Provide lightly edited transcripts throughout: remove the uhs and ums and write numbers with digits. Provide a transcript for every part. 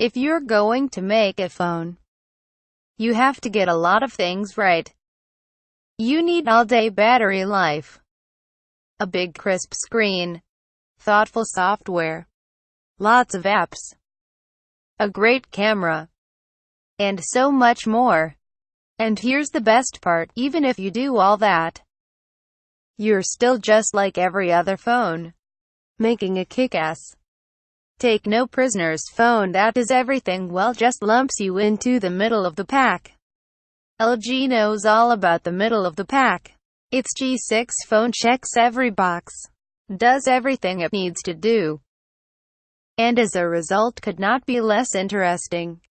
If you're going to make a phone, you have to get a lot of things right. You need all-day battery life, a big crisp screen, thoughtful software, lots of apps, a great camera, and so much more. And here's the best part, even if you do all that, you're still just like every other phone, making a kick-ass, take no prisoners phone that is everything well just lumps you into the middle of the pack. LG knows all about the middle of the pack. Its G6 phone checks every box, does everything it needs to do, and as a result could not be less interesting.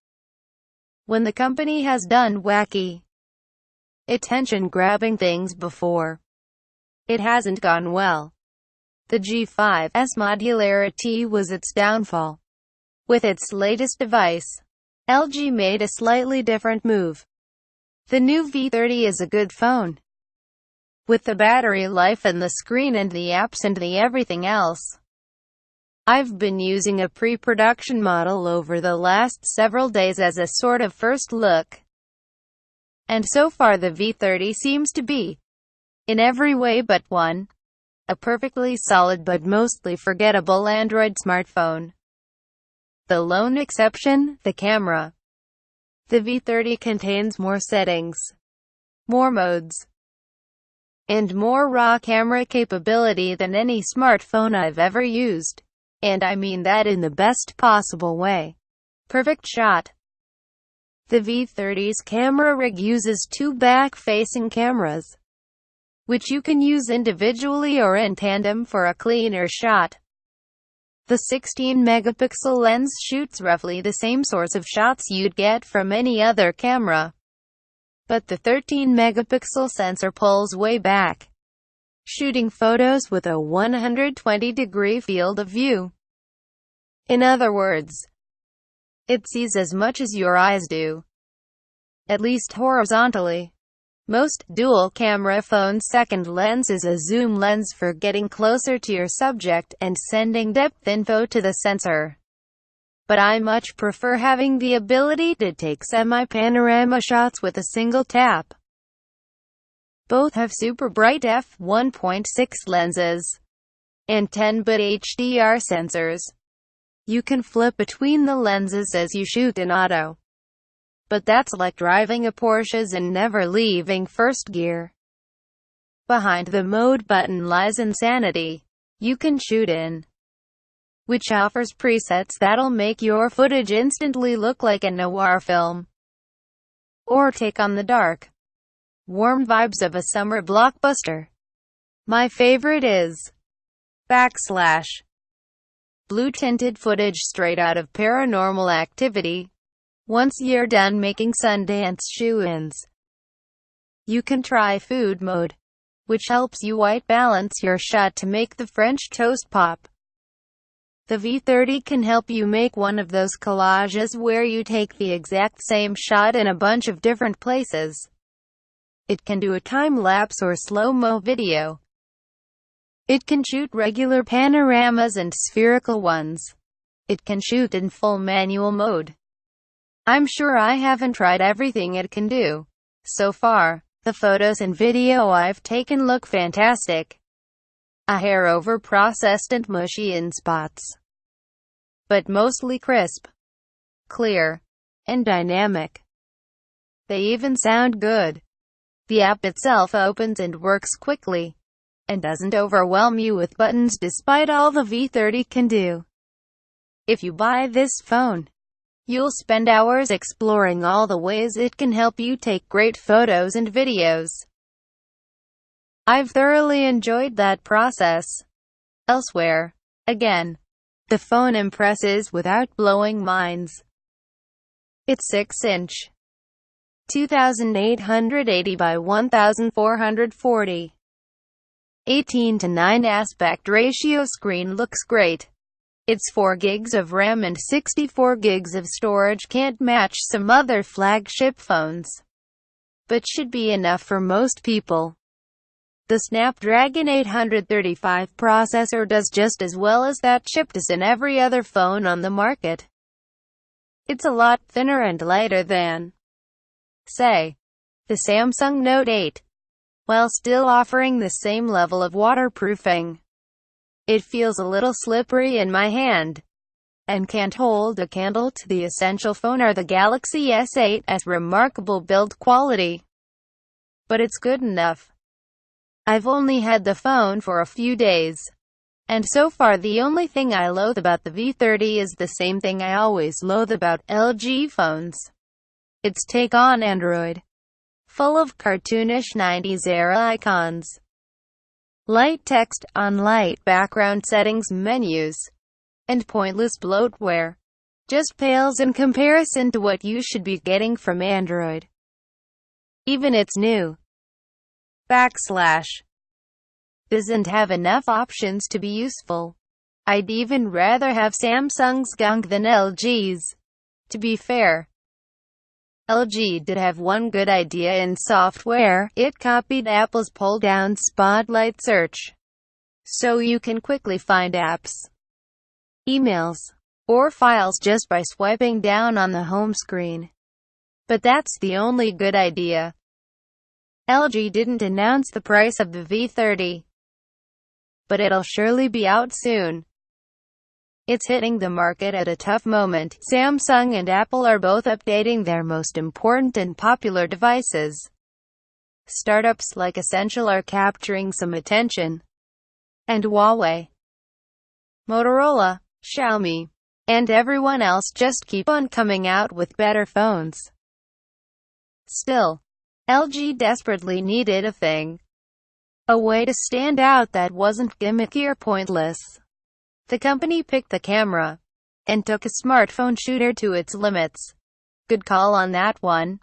When the company has done wacky, attention-grabbing things before, it hasn't gone well. The G5's modularity was its downfall. With its latest device, LG made a slightly different move. The new V30 is a good phone. With the battery life and the screen and the apps and the everything else. I've been using a pre-production model over the last several days as a sort of first look. And so far the V30 seems to be, in every way but one, a perfectly solid but mostly forgettable Android smartphone. The lone exception, the camera. The V30 contains more settings, more modes, and more raw camera capability than any smartphone I've ever used. And I mean that in the best possible way. Perfect shot. The V30's camera rig uses two back-facing cameras, which you can use individually or in tandem for a cleaner shot. The 16-megapixel lens shoots roughly the same sorts of shots you'd get from any other camera, but the 13-megapixel sensor pulls way back, shooting photos with a 120-degree field of view. In other words, it sees as much as your eyes do, at least horizontally. Most dual-camera phones' second lens is a zoom lens for getting closer to your subject and sending depth info to the sensor. But I much prefer having the ability to take semi-panorama shots with a single tap. Both have super bright f1.6 lenses and 10-bit HDR sensors. You can flip between the lenses as you shoot in auto. But that's like driving a Porsche and never leaving first gear. Behind the mode button lies insanity. You can shoot in, which offers presets that'll make your footage instantly look like a noir film, or take on the dark, warm vibes of a summer blockbuster. My favorite is blue tinted footage straight out of Paranormal Activity. Once you're done making Sundance shoe-ins, you can try food mode, which helps you white balance your shot to make the French toast pop. The V30 can help you make one of those collages where you take the exact same shot in a bunch of different places. It can do a time-lapse or slow-mo video. It can shoot regular panoramas and spherical ones. It can shoot in full manual mode. I'm sure I haven't tried everything it can do. So far, the photos and video I've taken look fantastic. A hair over-processed and mushy in spots, but mostly crisp, clear, and dynamic. They even sound good. The app itself opens and works quickly, and doesn't overwhelm you with buttons despite all the V30 can do. If you buy this phone, you'll spend hours exploring all the ways it can help you take great photos and videos. I've thoroughly enjoyed that process. Elsewhere, again, the phone impresses without blowing minds. It's 6-inch, 2880 by 1440, 18:9 aspect ratio screen looks great. Its 4 gigs of RAM and 64 gigs of storage can't match some other flagship phones, but should be enough for most people. The Snapdragon 835 processor does just as well as that chip does in every other phone on the market. It's a lot thinner and lighter than, say, the Samsung Note 8, while still offering the same level of waterproofing. It feels a little slippery in my hand, and can't hold a candle to the essential phone or the Galaxy S8's remarkable build quality. But it's good enough. I've only had the phone for a few days, and so far the only thing I loathe about the V30 is the same thing I always loathe about LG phones: its take on Android. Full of cartoonish 90s-era icons, light text on light background settings menus, and pointless bloatware. Just pales in comparison to what you should be getting from Android. Even its new doesn't have enough options to be useful. I'd even rather have Samsung's gunk than LG's. To be fair, LG did have one good idea in software: it copied Apple's pull-down spotlight search, so you can quickly find apps, emails, or files just by swiping down on the home screen. But that's the only good idea. LG didn't announce the price of the V30, but it'll surely be out soon. It's hitting the market at a tough moment. Samsung and Apple are both updating their most important and popular devices. Startups like Essential are capturing some attention, and Huawei, Motorola, Xiaomi, and everyone else just keep on coming out with better phones. Still, LG desperately needed a way to stand out that wasn't gimmicky or pointless. The company picked the camera, and took a smartphone shooter to its limits. Good call on that one.